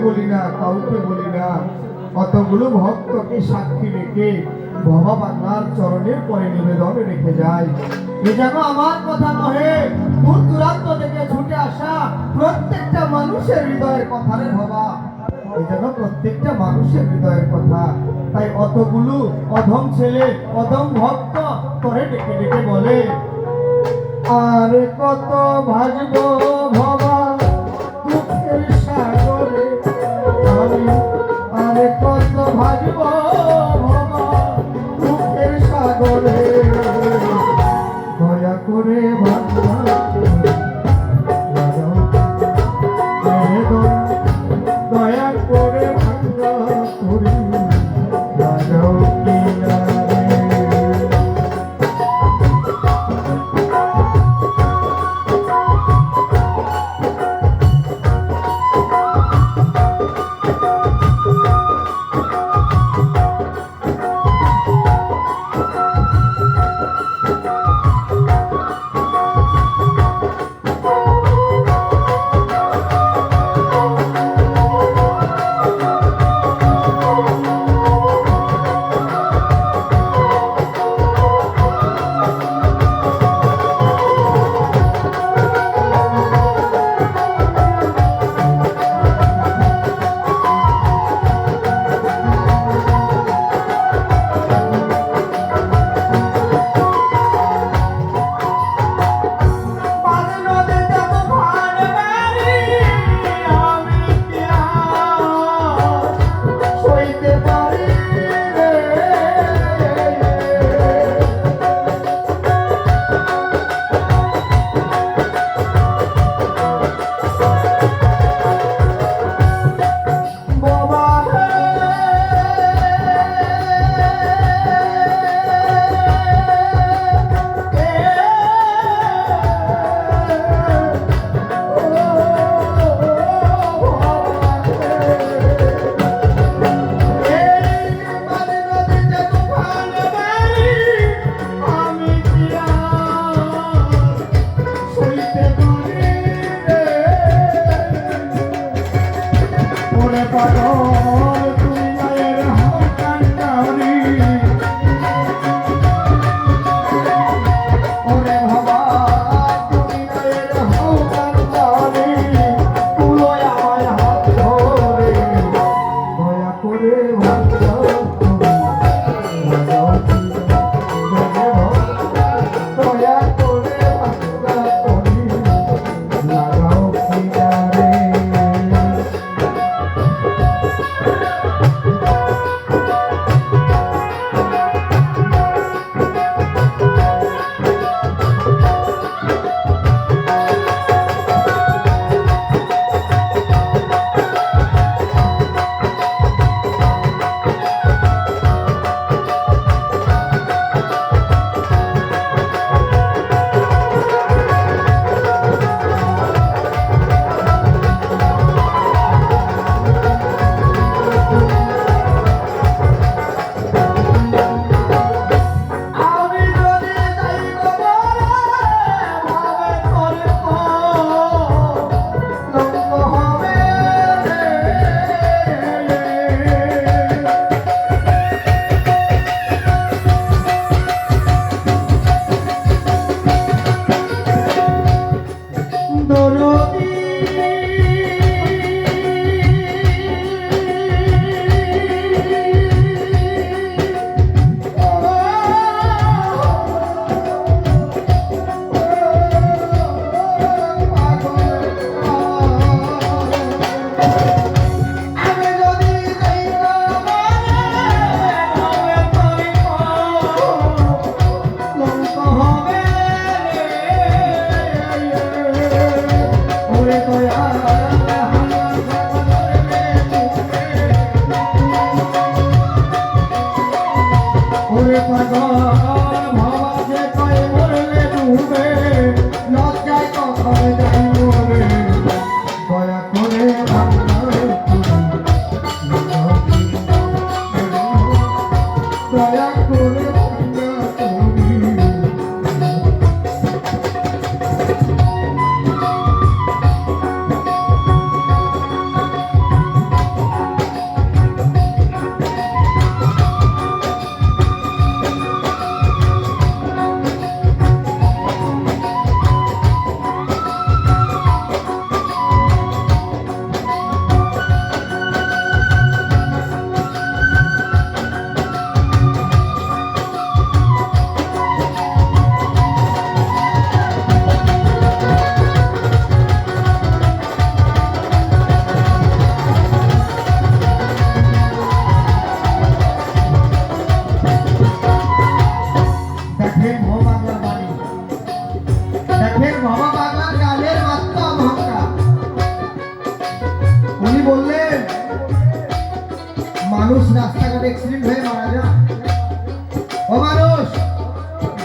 বলি না, কাউকে বলি না, কতগুলো ভক্তকে সাক্ষী রেখে বাবা বাংলার চরণের পরে নিবেদন রেখে যায়। এ যেন আমার কথা নহে, দূর দূরান্ত থেকে ছুটে আসা প্রত্যেকটা মানুষের হৃদয়ের কথা রে বাবা। এ যেন প্রত্যেকটা মানুষের হৃদয়ের কথা। তাই অতগুলো অধম ছেলে, অধম ভক্ত তোরে ডেকে ডেকে বলে, আর কত ভাজবো ভবা দুঃখের সাগরে আমি, আর কত ভাজবো ভবা দুঃখের সাগরে, দয়া করে ভাবনা দয়া করে ভাঙ্গা করি লাগাও কিনারে।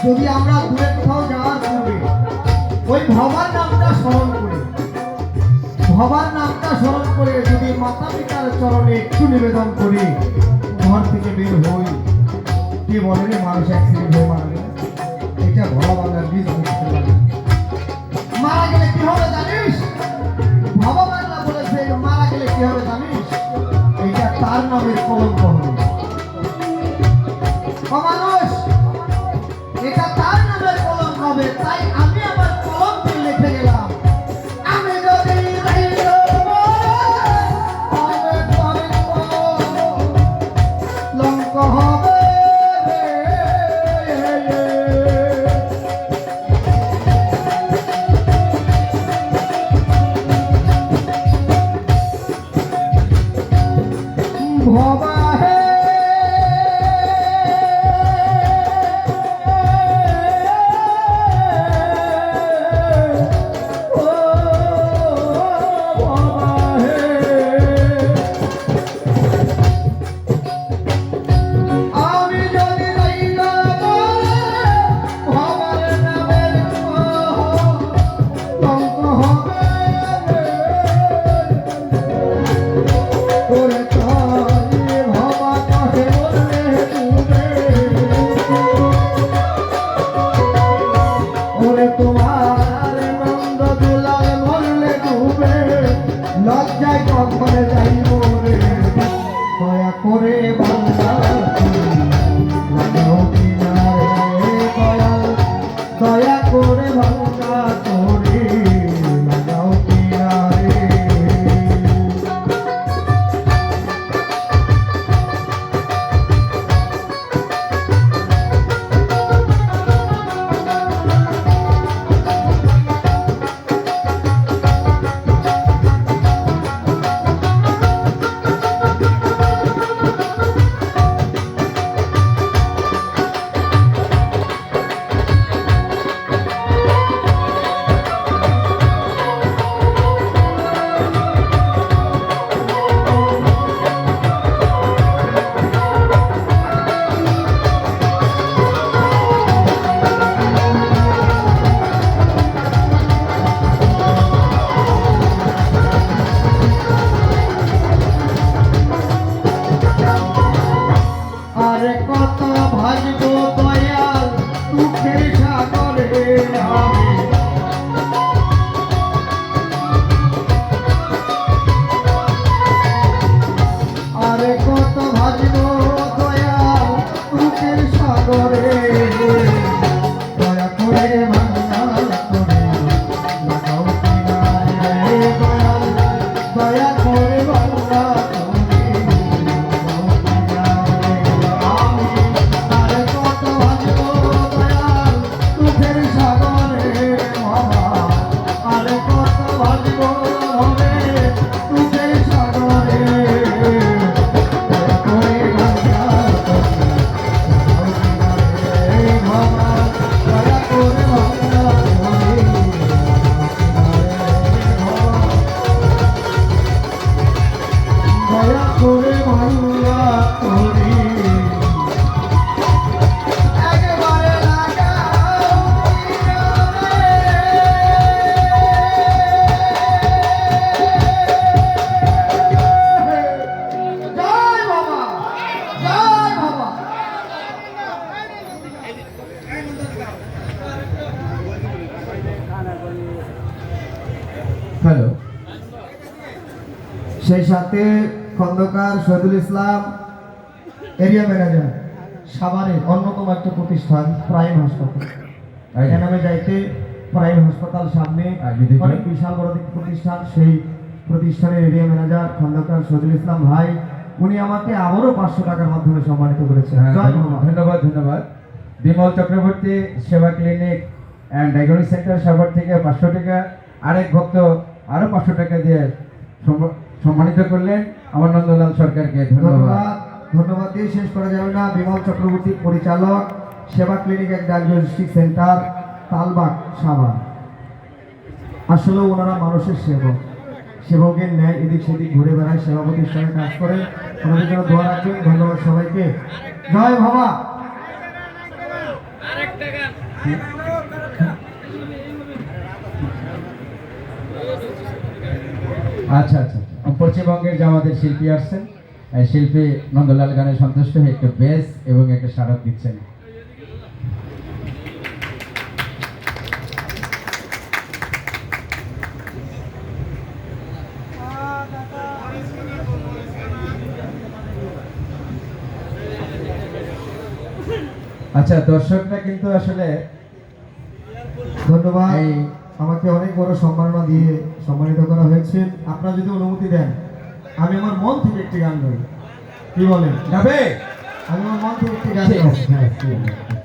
যদি আমরা দূরে কোথাও যাওয়ার পূর্বে ওই ভবার নামটা স্মরণ করি, ভবার নামটা স্মরণ করে যদি মাতা পিতার চরণে একটু নিবেদন করি, ঘর থেকে বের হই, কে বলে রে মানুষ অ্যাক্সিডেন্ট হয়ে মারা গেল, এটা ভবা বাংলার বীজ বুঝতে পারে। মারা গেলে কি হবে জানিস? ভবা বাংলা বলেছে মারা গেলে কি হবে জানিস? এটা তার নামের কলঙ্ক হবে। মানুষ, এটা তার নামের কলঙ্ক হবে। তাই আমি আমার কলঙ্কে লিখে গেলাম, আমি যদি লঙ্ক হবে ভবা হে তোমার নন্দ দুলাল মরলে ডুবে, লজ্জায় কখনো যাইব রে, দয়া করে বাংলা লাগাও কিনারে দয়াল, দয়া করে বাংলা করে লাগাও কিনারে। আরে কত ভাজব দয়াল দুঃখের সাগরে আমি, আরে কত ভাজব দয়াল দুঃখের সাগরে, দয়া করে বাংলা করে লাগাও কিনারে দয়াল, দয়া করে বাংলা করে বাংলা করে একেবারে লাগাও কিনারে। জয় বাবা, জয় বাবা। হ্যালো, সেই সাথে খন্দকার শহীদুল ইসলাম এরিয়া ম্যানেজার, সাভারের অন্যতম একটা প্রতিষ্ঠান প্রাইম হাসপাতাল, এ নামে যাইতে প্রাইম হাসপাতাল সামনে অনেক বিশাল বড় প্রতিষ্ঠান, সেই প্রতিষ্ঠানের এরিয়া ম্যানেজার খন্দকার শহীদুল ইসলাম ভাই, উনি আমাকে আবারও 500 টাকার মাধ্যমে সম্মানিত করেছেন। জয় বাবা। ধন্যবাদ ধন্যবাদ। বিমল চক্রবর্তী সেবা clinic and diagnostic centre Savar থেকে 500 টাকা, আরেক ভক্ত আরো 500 টাকা দিয়ে সম্মানিত করলেন আমার নন্দলাল সরকারকে। ধন্যবাদ। ধন্যবাদ দিয়ে শেষ করা যাবে না। বিমল চক্রবর্তী পরিচালক, সেবা clinic and diagnostic centre, Talbag, Savar. আসলে ওনারা মানুষের সেবক, সেবকের ন্যায় এদিক সেদিক ঘুরে বেড়ায়, সেবা প্রতিষ্ঠানে কাজ করে। ওনাদের জন্য দোয়া রাখবেন। ধন্যবাদ সবাইকে। জয় বাবা। আচ্ছা আচ্ছা, পশ্চিমবঙ্গের যে আমাদের শিল্পী আসছেন, এই শিল্পী নন্দলাল গানে সন্তুষ্ট হয়ে একটা বেস এবং একটা স্মারক দিচ্ছেন। আচ্ছা, দর্শকরা কিন্তু আসলে ধন্যবাদ। এই- আমাকে অনেক বড় সম্মাননা দিয়ে সম্মানিত করা হয়েছে। আপনারা যদি অনুমতি দেন, আমি আমার মন থেকে একটি গান গাই। কি বলেন? গাবে আমি আমার মন থেকে একটি গান ঠিক গাই। আছে, হ্যাঁ, ঠিক আছে।